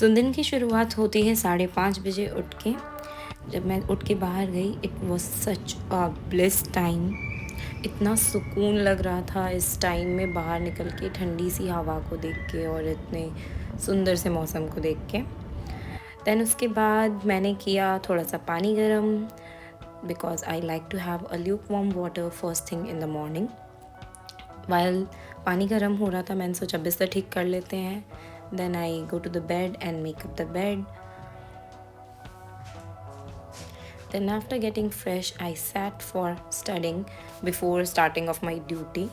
सो दिन की शुरुआत होती है 5:30 बजे उठ के। जब मैं उठ के बाहर गई, it was such a bliss time. इतना सुकून लग रहा था इस टाइम में बाहर निकल के, ठंडी सी हवा को देख के और इतने सुंदर से मौसम को देख के। दैन उसके बाद मैंने किया थोड़ा सा पानी गर्म, because I like to have a lukewarm water first thing in the morning. While पानी गर्म हो रहा था, मैंने सोचा बिस्तर ठीक कर लेते हैं। Then I go to the bed and make up the bed. Then after getting fresh, I sat for studying before starting of my duty.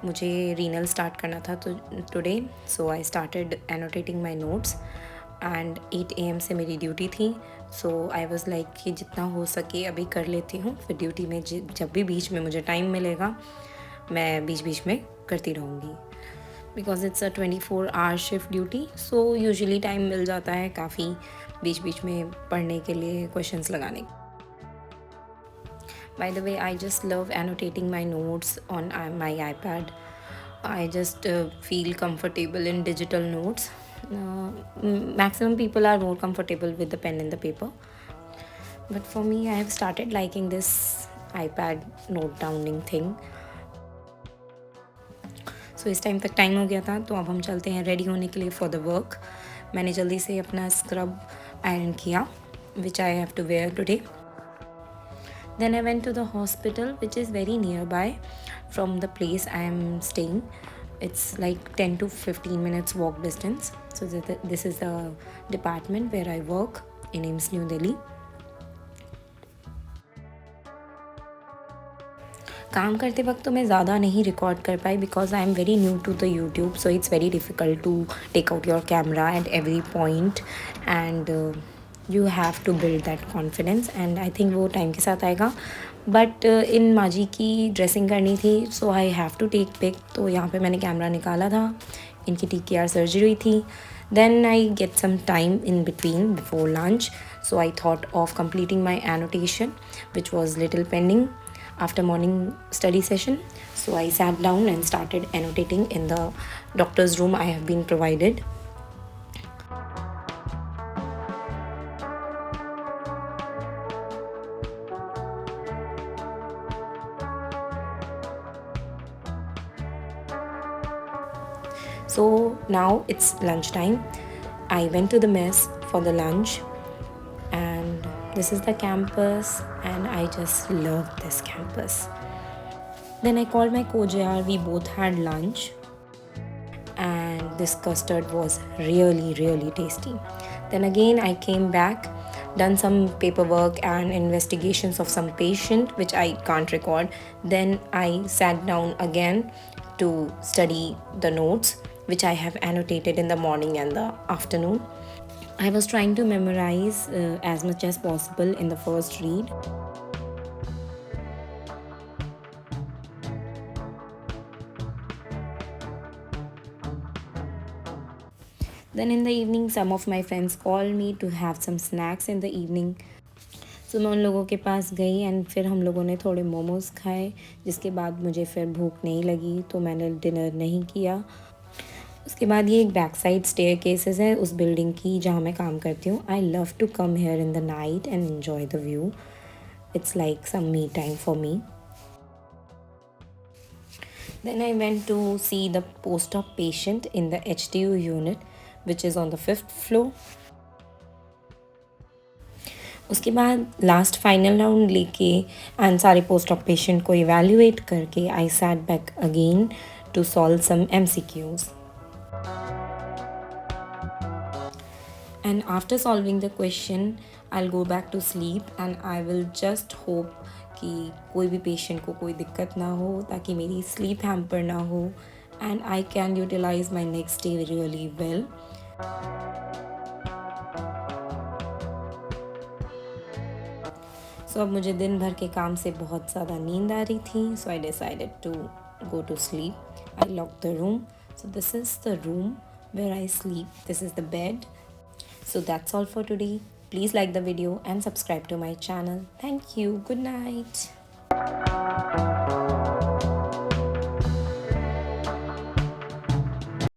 मुझे रीनल स्टार्ट करना था तो today, so I started annotating my notes and 8 AM से मेरी duty थी। So I was like कि जितना हो सके अभी कर लेती हूँ, फिर ड्यूटी में जब भी बीच में मुझे टाइम मिलेगा मैं बीच बीच में करती रहूँगी, because it's a 24 hour shift duty. So usually time मिल जाता है काफ़ी बीच बीच में पढ़ने के लिए, क्वेश्चंस लगाने। By the way, I just love annotating my notes on my iPad. I just feel comfortable in digital notes. Maximum people are more comfortable with the pen and the paper. But for me, I have started liking this iPad note downing thing. So इस time तक time हो गया था, तो अब हम चलते हैं रेडी होने के लिए फॉर द वर्क। मैंने जल्दी से अपना स्क्रब आयरन किया, which I have to wear today. Then I went to the hospital, which is very nearby from the place I am staying. It's like 10 to 15 minutes walk distance. So this is the department where I work in AIIMS New Delhi. काम करते वक्त तो मैं ज़्यादा नहीं record कर पाई, because I am very new to the YouTube, so it's very difficult to take out your camera at every point and you have to build that confidence, and I think वो time के साथ आएगा। But in माजी की dressing करनी थी, so I have to take pic. तो यहाँ पे मैंने कैमरा निकाला था, इनकी TKR सर्जरी हुई थी। Then I get some time in between before lunch, so I thought of completing my annotation, which was little pending after morning study session. So I sat down and started annotating in the doctor's room I have been provided. So now it's lunchtime. I went to the mess for the lunch, and this is the campus, and I just love this campus. Then I called my co-JR, we both had lunch, and this custard was really tasty. Then again I came back, done some paperwork and investigations of some patient which I can't record. Then I sat down again to study the notes which I have annotated in the morning and the afternoon. I was trying to memorize as much as possible in the first read. Then in the evening, some of my friends called me to have some snacks in the evening. So मैं उन लोगों के पास गई and फिर हम लोगों ने थोड़े मोमोज़ खाए, जिसके बाद मुझे फिर भूख नहीं लगी, तो मैंने डिनर नहीं किया। उसके बाद ये एक बैक साइड स्टेयर केसेस है उस बिल्डिंग की जहाँ मैं काम करती हूँ। I love to come here in the night and enjoy the view. It's like some me time for me. Then I went to see the post-op patient in the HDU unit, which is on the 5th floor. उसके बाद last final round लेके and सारे post op patient को evaluate करके I sat back again to solve some MCQs. And after solving the question, I'll go back to sleep and I will just hope कि कोई भी patient को कोई दिक्कत ना हो, ताकि मेरी स्लीप हैम्पर ना हो and I can utilize my next day really well. So अब मुझे दिन भर के काम से बहुत ज़्यादा नींद आ रही थी, so I decided to go to sleep. I locked the room. So this is the room where I sleep. This is the bed. So that's all for today. Please like the video and subscribe to my channel. Thank you. Good night.